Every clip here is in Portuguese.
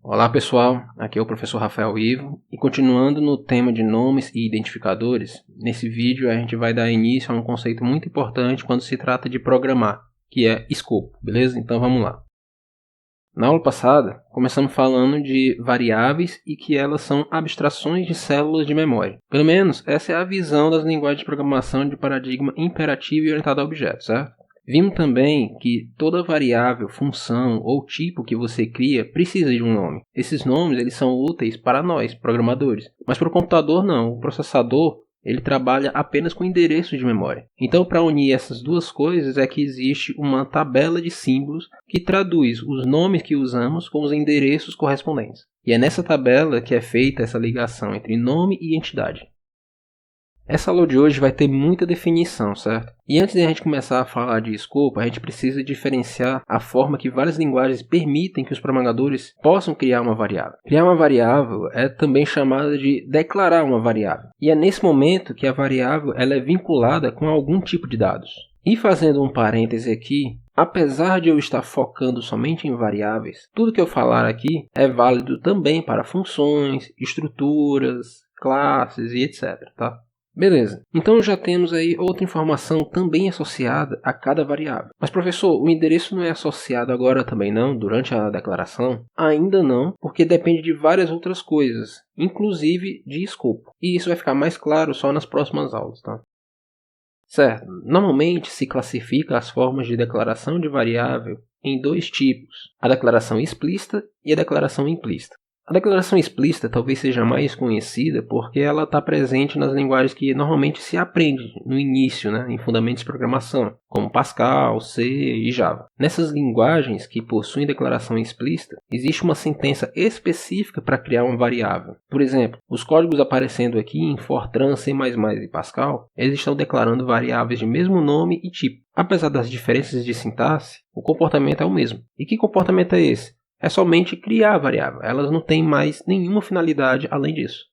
Olá pessoal, aqui é o professor Rafael Ivo e continuando no tema de nomes e identificadores, nesse vídeo a gente vai dar início a um conceito muito importante quando se trata de programar, que é escopo, beleza? Então vamos lá. Na aula passada, começamos falando de variáveis e que elas são abstrações de células de memória. Pelo menos essa é a visão das linguagens de programação de paradigma imperativo e orientado a objetos, certo? Vimos também que toda variável, função ou tipo que você cria precisa de um nome. Esses nomes eles são úteis para nós, programadores, mas para o computador não. O processador ele trabalha apenas com endereços de memória. Então, para unir essas duas coisas é que existe uma tabela de símbolos que traduz os nomes que usamos com os endereços correspondentes. E é nessa tabela que é feita essa ligação entre nome e entidade. Essa aula de hoje vai ter muita definição, certo? E antes de a gente começar a falar de escopo, a gente precisa diferenciar a forma que várias linguagens permitem que os programadores possam criar uma variável. Criar uma variável é também chamada de declarar uma variável. E é nesse momento que a variável ela é vinculada com algum tipo de dados. E fazendo um parêntese aqui, apesar de eu estar focando somente em variáveis, tudo que eu falar aqui é válido também para funções, estruturas, classes e etc, tá? Beleza, então já temos aí outra informação também associada a cada variável. Mas professor, o endereço não é associado agora também não, durante a declaração? Ainda não, porque depende de várias outras coisas, inclusive de escopo. E isso vai ficar mais claro só nas próximas aulas, tá? Certo, normalmente se classifica as formas de declaração de variável em dois tipos, a declaração explícita e a declaração implícita. A declaração explícita talvez seja mais conhecida porque ela está presente nas linguagens que normalmente se aprende no início, em fundamentos de programação, como Pascal, C e Java. Nessas linguagens que possuem declaração explícita, existe uma sentença específica para criar uma variável. Por exemplo, os códigos aparecendo aqui em Fortran, C++ e Pascal, eles estão declarando variáveis de mesmo nome e tipo. Apesar das diferenças de sintaxe, o comportamento é o mesmo. E que comportamento é esse? É somente criar a variável, elas não têm mais nenhuma finalidade além disso.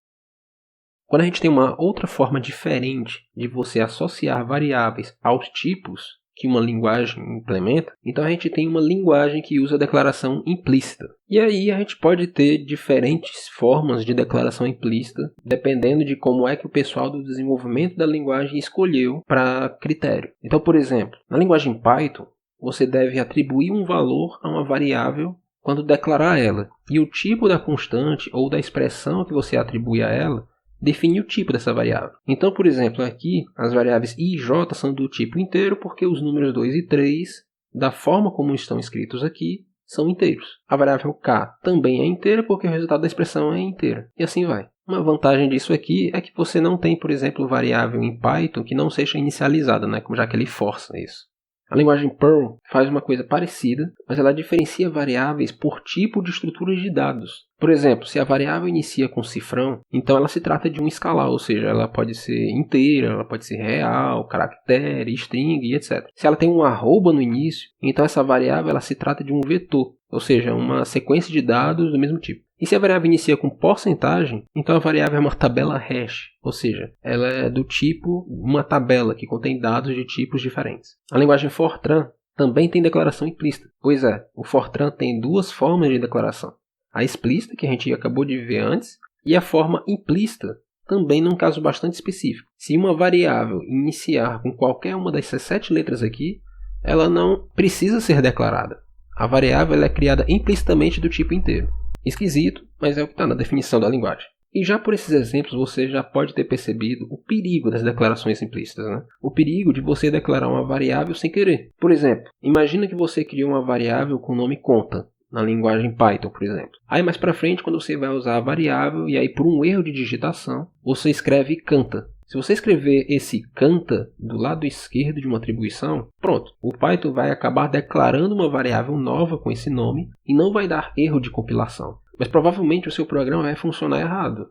Quando a gente tem uma outra forma diferente de você associar variáveis aos tipos que uma linguagem implementa, então a gente tem uma linguagem que usa a declaração implícita. E aí a gente pode ter diferentes formas de declaração implícita, dependendo de como é que o pessoal do desenvolvimento da linguagem escolheu para critério. Então, por exemplo, na linguagem Python, você deve atribuir um valor a uma variável quando declarar ela, e o tipo da constante ou da expressão que você atribui a ela define o tipo dessa variável. Então, por exemplo, aqui as variáveis i e j são do tipo inteiro porque os números 2 e 3, da forma como estão escritos aqui, são inteiros. A variável k também é inteira porque o resultado da expressão é inteira, e assim vai. Uma vantagem disso aqui é que você não tem, por exemplo, variável em Python que não seja inicializada, já que ele força isso. A linguagem Perl faz uma coisa parecida, mas ela diferencia variáveis por tipo de estruturas de dados. Por exemplo, se a variável inicia com cifrão, então ela se trata de um escalar, ou seja, ela pode ser inteira, ela pode ser real, caractere, string e etc. Se ela tem um arroba no início, então essa variável ela se trata de um vetor, ou seja, uma sequência de dados do mesmo tipo. E se a variável inicia com porcentagem, então a variável é uma tabela hash, ou seja, ela é do tipo uma tabela que contém dados de tipos diferentes. A linguagem Fortran também tem declaração implícita. Pois é, o Fortran tem duas formas de declaração. A explícita, que a gente acabou de ver antes, e a forma implícita, também num caso bastante específico. Se uma variável iniciar com qualquer uma dessas 7 letras aqui, ela não precisa ser declarada. A variável é criada implicitamente do tipo inteiro. Esquisito, mas é o que está na definição da linguagem. E já por esses exemplos você já pode ter percebido o perigo das declarações implícitas, O perigo de você declarar uma variável sem querer. Por exemplo, imagina que você criou uma variável com o nome conta, na linguagem Python, por exemplo. Aí mais para frente, quando você vai usar a variável, e aí por um erro de digitação, você escreve canta. Se você escrever esse canta do lado esquerdo de uma atribuição, pronto, o Python vai acabar declarando uma variável nova com esse nome e não vai dar erro de compilação. Mas provavelmente o seu programa vai funcionar errado,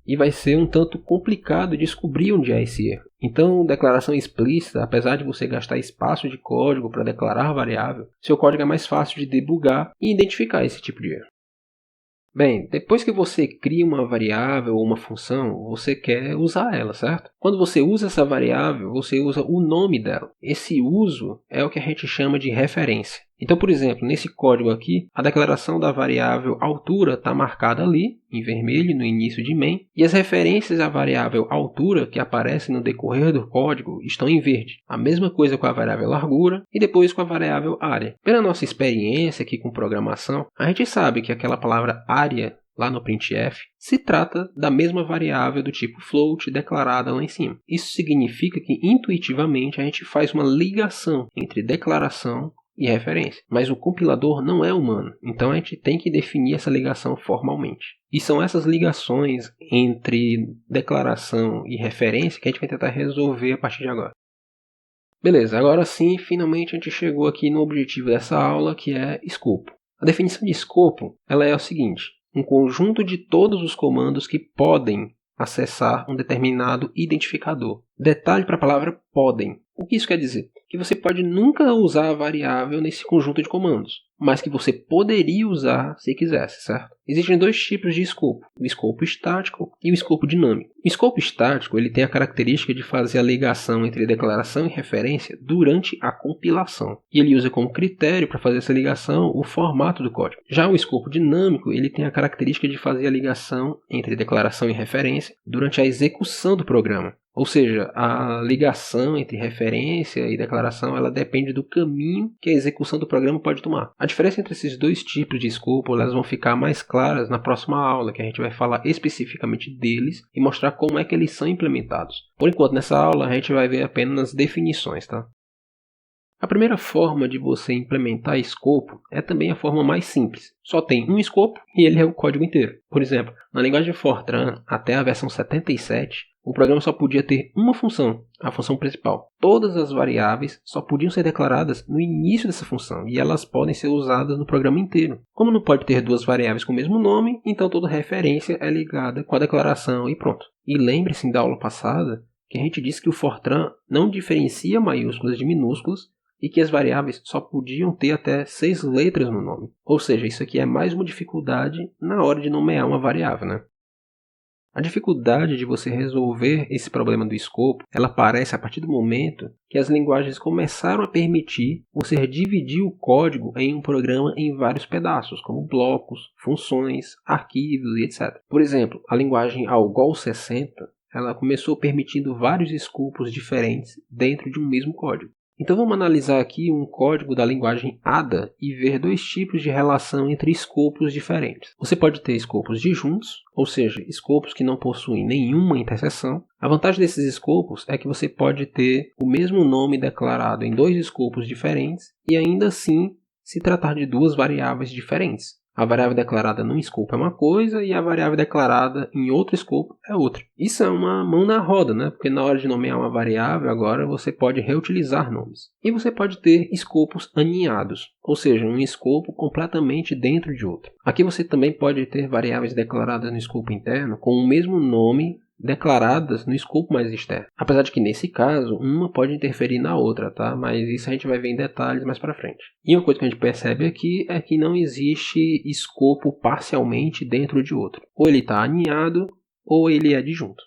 E vai ser um tanto complicado descobrir onde é esse erro. Então, declaração explícita, apesar de você gastar espaço de código para declarar a variável, seu código é mais fácil de debugar e identificar esse tipo de erro. Bem, depois que você cria uma variável ou uma função, você quer usar ela, certo? Quando você usa essa variável, você usa o nome dela. Esse uso é o que a gente chama de referência. Então, por exemplo, nesse código aqui, a declaração da variável altura está marcada ali, em vermelho, no início de main, e as referências à variável altura, que aparecem no decorrer do código, estão em verde. A mesma coisa com a variável largura e depois com a variável área. Pela nossa experiência aqui com programação, a gente sabe que aquela palavra área, lá no printf, se trata da mesma variável do tipo float declarada lá em cima. Isso significa que intuitivamente a gente faz uma ligação entre declaração e referência. Mas o compilador não é humano, então a gente tem que definir essa ligação formalmente. E são essas ligações entre declaração e referência que a gente vai tentar resolver a partir de agora. Beleza, agora sim, finalmente a gente chegou aqui no objetivo dessa aula, que é escopo. A definição de escopo ela é o seguinte: um conjunto de todos os comandos que podem acessar um determinado identificador. Detalhe para a palavra podem. O que isso quer dizer? Que você pode nunca usar a variável nesse conjunto de comandos, mas que você poderia usar se quisesse, certo? Existem dois tipos de escopo, o escopo estático e o escopo dinâmico. O escopo estático ele tem a característica de fazer a ligação entre declaração e referência durante a compilação, e ele usa como critério para fazer essa ligação o formato do código. Já o escopo dinâmico ele tem a característica de fazer a ligação entre declaração e referência durante a execução do programa. Ou seja, a ligação entre referência e declaração ela depende do caminho que a execução do programa pode tomar. A diferença entre esses dois tipos de escopo elas vão ficar mais claras na próxima aula, que a gente vai falar especificamente deles e mostrar como é que eles são implementados. Por enquanto, nessa aula, a gente vai ver apenas definições, tá? A primeira forma de você implementar escopo é também a forma mais simples. Só tem um escopo e ele é o código inteiro. Por exemplo, na linguagem Fortran, até a versão 77, o programa só podia ter uma função, a função principal. Todas as variáveis só podiam ser declaradas no início dessa função e elas podem ser usadas no programa inteiro. Como não pode ter duas variáveis com o mesmo nome, então toda referência é ligada com a declaração e pronto. E lembre-se da aula passada que a gente disse que o Fortran não diferencia maiúsculas de minúsculas e que as variáveis só podiam ter até 6 letras no nome. Ou seja, isso aqui é mais uma dificuldade na hora de nomear uma variável, né? A dificuldade de você resolver esse problema do escopo, ela aparece a partir do momento que as linguagens começaram a permitir você dividir o código em um programa em vários pedaços, como blocos, funções, arquivos e etc. Por exemplo, a linguagem Algol 60, ela começou permitindo vários escopos diferentes dentro de um mesmo código. Então vamos analisar aqui um código da linguagem Ada e ver dois tipos de relação entre escopos diferentes. Você pode ter escopos disjuntos, ou seja, escopos que não possuem nenhuma interseção. A vantagem desses escopos é que você pode ter o mesmo nome declarado em dois escopos diferentes e ainda assim se tratar de duas variáveis diferentes. A variável declarada num escopo é uma coisa e a variável declarada em outro escopo é outra. Isso é uma mão na roda, né? Porque na hora de nomear uma variável, agora você pode reutilizar nomes. E você pode ter escopos aninhados, ou seja, um escopo completamente dentro de outro. Aqui você também pode ter variáveis declaradas no escopo interno com o mesmo nome declaradas no escopo mais externo. Apesar de que nesse caso, uma pode interferir na outra, tá? Mas isso a gente vai ver em detalhes mais para frente. E uma coisa que a gente percebe aqui é que não existe escopo parcialmente dentro de outro. Ou ele está aninhado, ou ele é disjunto.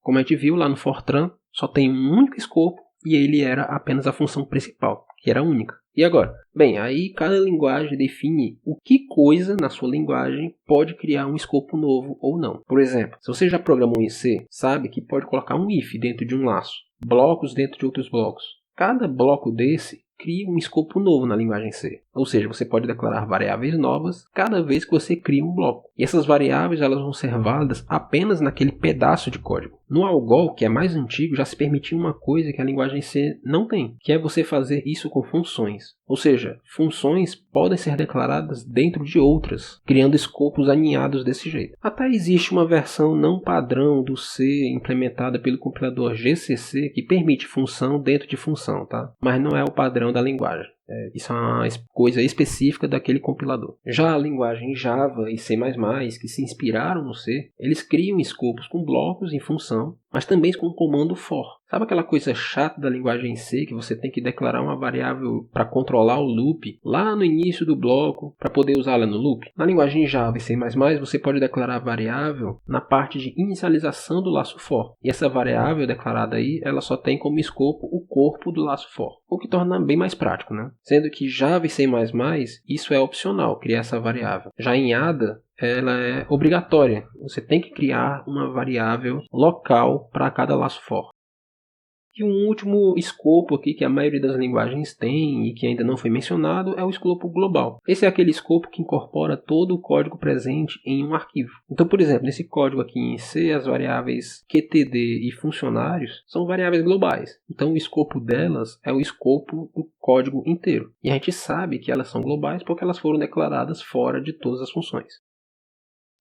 Como a gente viu lá no Fortran, só tem um único escopo e ele era apenas a função principal, que era única. E agora? Bem, aí cada linguagem define o que coisa na sua linguagem pode criar um escopo novo ou não. Por exemplo, se você já programou em C, sabe que pode colocar um if dentro de um laço, blocos dentro de outros blocos. Cada bloco desse cria um escopo novo na linguagem C. Ou seja, você pode declarar variáveis novas cada vez que você cria um bloco. E essas variáveis elas vão ser válidas apenas naquele pedaço de código. No Algol, que é mais antigo, já se permitia uma coisa que a linguagem C não tem, que é você fazer isso com funções. Ou seja, funções podem ser declaradas dentro de outras, criando escopos aninhados desse jeito. Até existe uma versão não padrão do C implementada pelo compilador GCC que permite função dentro de função, tá? Mas não é o padrão da linguagem. Isso é uma coisa específica daquele compilador. Já a linguagem Java e C++, que se inspiraram no C, eles criam escopos com blocos em função mas também com o comando for. Sabe aquela coisa chata da linguagem C, que você tem que declarar uma variável para controlar o loop lá no início do bloco para poder usá-la no loop? Na linguagem Java e C++, você pode declarar a variável na parte de inicialização do laço for. E essa variável declarada aí, ela só tem como escopo o corpo do laço for, o que torna bem mais prático, né? Sendo que Java e C++, isso é opcional, criar essa variável. Já em Ada, ela é obrigatória. Você tem que criar uma variável local para cada laço for. E um último escopo aqui que a maioria das linguagens tem e que ainda não foi mencionado é o escopo global. Esse é aquele escopo que incorpora todo o código presente em um arquivo. Então, por exemplo, nesse código aqui em C, as variáveis QTD e funcionários são variáveis globais. Então, o escopo delas é o escopo do código inteiro. E a gente sabe que elas são globais porque elas foram declaradas fora de todas as funções.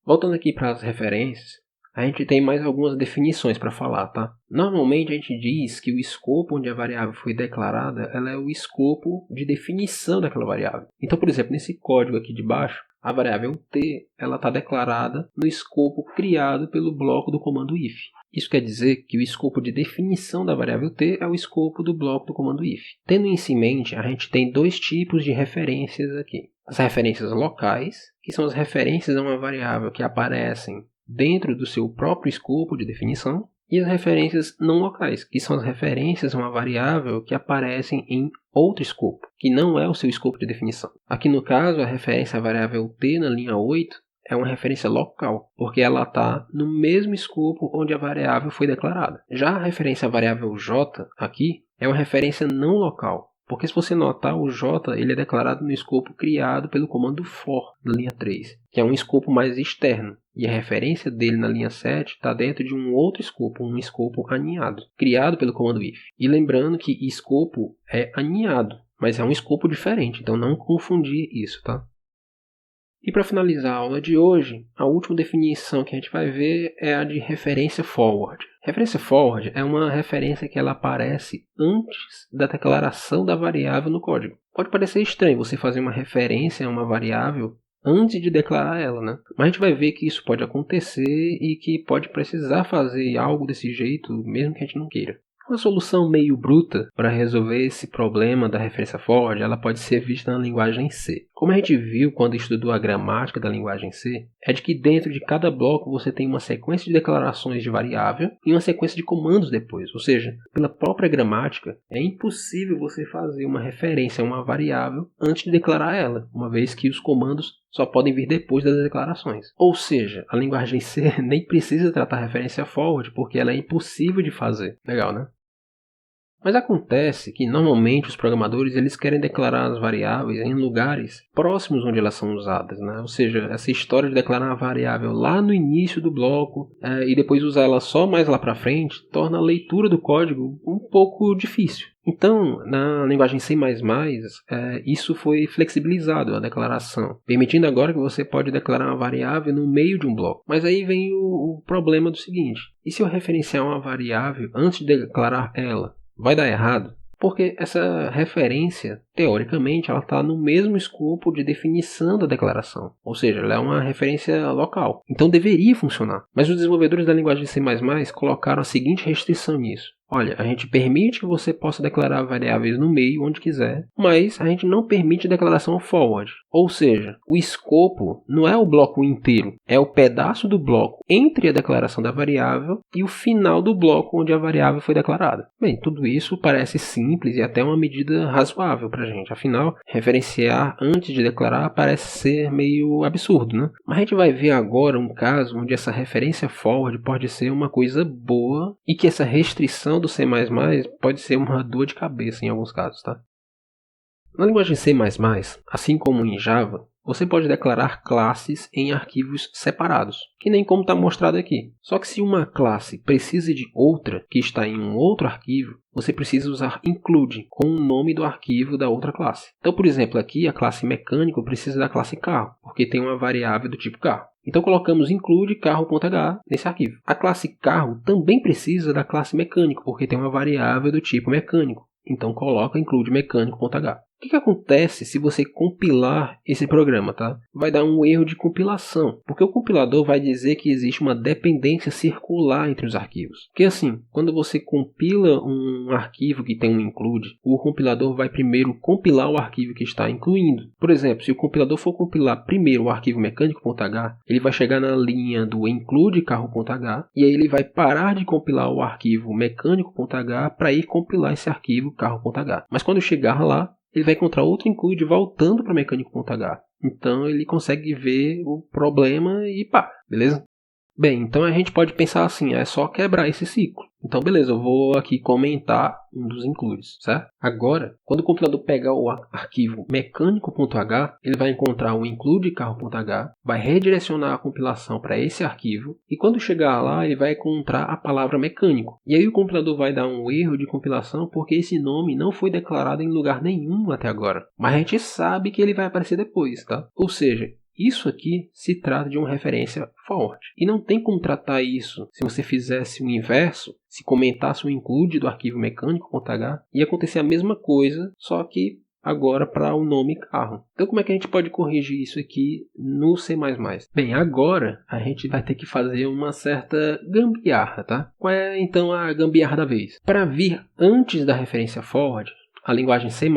Voltando aqui para as referências, a gente tem mais algumas definições para falar, tá? Normalmente a gente diz que o escopo onde a variável foi declarada, ela é o escopo de definição daquela variável. Então, por exemplo, nesse código aqui de baixo, a variável t, ela está declarada no escopo criado pelo bloco do comando if. Isso quer dizer que o escopo de definição da variável t é o escopo do bloco do comando if. Tendo isso em mente, a gente tem dois tipos de referências aqui. As referências locais, que são as referências a uma variável que aparecem dentro do seu próprio escopo de definição, e as referências não locais, que são as referências a uma variável que aparecem em outro escopo, que não é o seu escopo de definição. Aqui no caso, a referência à variável t na linha 8 é uma referência local, porque ela está no mesmo escopo onde a variável foi declarada. Já a referência à variável j aqui é uma referência não local, porque se você notar, o j ele é declarado no escopo criado pelo comando for na linha 3, que é um escopo mais externo. E a referência dele na linha 7 está dentro de um outro escopo, um escopo aninhado, criado pelo comando if. E lembrando que escopo é aninhado, mas é um escopo diferente, então não confundir isso, tá? E para finalizar a aula de hoje, a última definição que a gente vai ver é a de referência forward. Referência forward é uma referência que ela aparece antes da declaração da variável no código. Pode parecer estranho você fazer uma referência a uma variável antes de declarar ela, né? Mas a gente vai ver que isso pode acontecer e que pode precisar fazer algo desse jeito, mesmo que a gente não queira. Uma solução meio bruta para resolver esse problema da referência forward, ela pode ser vista na linguagem C. Como a gente viu quando estudou a gramática da linguagem C, é de que dentro de cada bloco você tem uma sequência de declarações de variável e uma sequência de comandos depois. Ou seja, pela própria gramática, é impossível você fazer uma referência a uma variável antes de declarar ela, uma vez que os comandos só podem vir depois das declarações. Ou seja, a linguagem C nem precisa tratar referência forward porque ela é impossível de fazer. Legal, né? Mas acontece que normalmente os programadores eles querem declarar as variáveis em lugares próximos onde elas são usadas, né? Ou seja, essa história de declarar a variável lá no início do bloco e depois usar ela só mais lá para frente torna a leitura do código um pouco difícil. Então, na linguagem C++, isso foi flexibilizado, a declaração, permitindo agora que você pode declarar uma variável no meio de um bloco. Mas aí vem o problema do seguinte: e se eu referenciar uma variável antes de declarar ela? Vai dar errado? Porque essa referência, teoricamente, ela está no mesmo escopo de definição da declaração. Ou seja, ela é uma referência local. Então deveria funcionar. Mas os desenvolvedores da linguagem C++ colocaram a seguinte restrição nisso. Olha, a gente permite que você possa declarar variáveis no meio, onde quiser, mas a gente não permite declaração forward. Ou seja, o escopo não é o bloco inteiro, é o pedaço do bloco entre a declaração da variável e o final do bloco onde a variável foi declarada. Bem, tudo isso parece simples e até uma medida razoável para a gente. Afinal, referenciar antes de declarar parece ser meio absurdo, né? Mas a gente vai ver agora um caso onde essa referência forward pode ser uma coisa boa e que essa restrição do C++ pode ser uma dor de cabeça em alguns casos, tá? Na linguagem C++, assim como em Java, você pode declarar classes em arquivos separados, que nem como está mostrado aqui. Só que se uma classe precisa de outra que está em um outro arquivo, você precisa usar include com o nome do arquivo da outra classe. Então, por exemplo, aqui a classe mecânico precisa da classe carro, porque tem uma variável do tipo carro. Então colocamos include carro.h nesse arquivo. A classe carro também precisa da classe mecânico, porque tem uma variável do tipo mecânico. Então coloca include mecânico.h. O que acontece se você compilar esse programa, tá? Vai dar um erro de compilação, porque o compilador vai dizer que existe uma dependência circular entre os arquivos. Porque assim, quando você compila um arquivo que tem um include, o compilador vai primeiro compilar o arquivo que está incluindo. Por exemplo, se o compilador for compilar primeiro o arquivo mecânico.h, ele vai chegar na linha do include carro.h e aí ele vai parar de compilar o arquivo mecânico.h para ir compilar esse arquivo carro.h. Mas quando chegar lá, ele vai encontrar outro include voltando para mecânico.h. Então ele consegue ver o problema e pá, beleza? Bem, então a gente pode pensar assim, é só quebrar esse ciclo. Então beleza, eu vou aqui comentar um dos includes, certo? Agora, quando o compilador pegar o arquivo mecânico.h, ele vai encontrar o include carro.h, vai redirecionar a compilação para esse arquivo, e quando chegar lá, ele vai encontrar a palavra mecânico. E aí o compilador vai dar um erro de compilação porque esse nome não foi declarado em lugar nenhum até agora. Mas a gente sabe que ele vai aparecer depois, tá? Ou seja, isso aqui se trata de uma referência forward. E não tem como tratar isso se você fizesse o inverso, se comentasse o include do arquivo mecânico.h, ia acontecer a mesma coisa, só que agora para o nome carro. Então como é que a gente pode corrigir isso aqui no C++? Bem, agora a gente vai ter que fazer uma certa gambiarra, tá? Qual é então a gambiarra da vez? Para vir antes da referência forward, a linguagem C++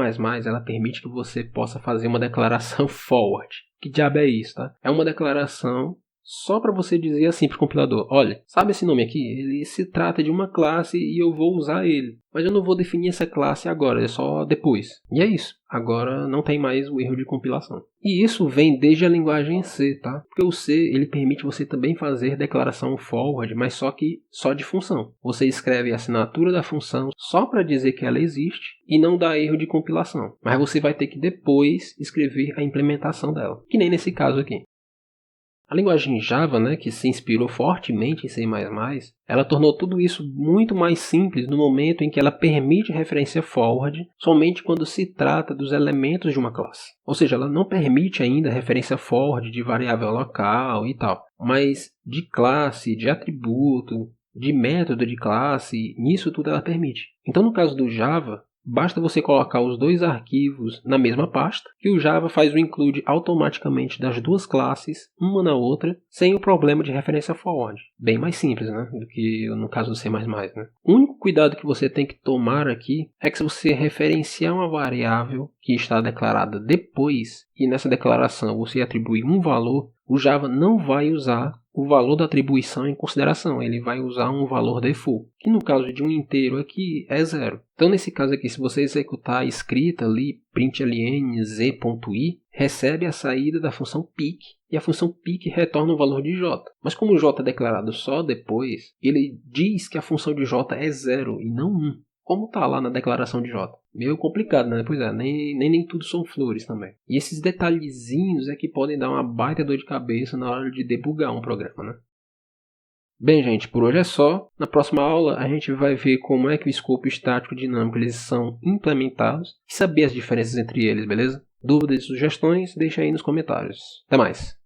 ela permite que você possa fazer uma declaração forward. Que diabo é isso, tá? É uma declaração só para você dizer assim para o compilador: olha, sabe esse nome aqui? Ele se trata de uma classe e eu vou usar ele. Mas eu não vou definir essa classe agora, é só depois. E é isso. Agora não tem mais o erro de compilação. E isso vem desde a linguagem C, tá? Porque o C ele permite você também fazer declaração forward, mas só de função. Você escreve a assinatura da função só para dizer que ela existe e não dá erro de compilação. Mas você vai ter que depois escrever a implementação dela, que nem nesse caso aqui. A linguagem Java, que se inspirou fortemente em C++, ela tornou tudo isso muito mais simples no momento em que ela permite referência forward somente quando se trata dos elementos de uma classe. Ou seja, ela não permite ainda referência forward de variável local e tal, mas de classe, de atributo, de método de classe, nisso tudo ela permite. Então, no caso do Java, basta você colocar os dois arquivos na mesma pasta, que o Java faz o include automaticamente das duas classes, uma na outra, sem o problema de referência forward. Bem mais simples, do que no caso do C++. O único cuidado que você tem que tomar aqui é que se você referenciar uma variável que está declarada depois, e nessa declaração você atribuir um valor, o Java não vai usar o valor da atribuição em consideração, ele vai usar um valor default, que no caso de um inteiro aqui é 0. Então nesse caso aqui, se você executar a escrita ali, println z.i, recebe a saída da função pick, e a função pick retorna o valor de j. Mas como o j é declarado só depois, ele diz que a função de j é 0 e não 1. Como está lá na declaração de J. Meio complicado, né? Pois é, nem tudo são flores também. E esses detalhezinhos é que podem dar uma baita dor de cabeça na hora de debugar um programa, Bem, gente, por hoje é só. Na próxima aula a gente vai ver como é que o escopo estático e dinâmico eles são implementados e saber as diferenças entre eles, beleza? Dúvidas e sugestões, deixa aí nos comentários. Até mais!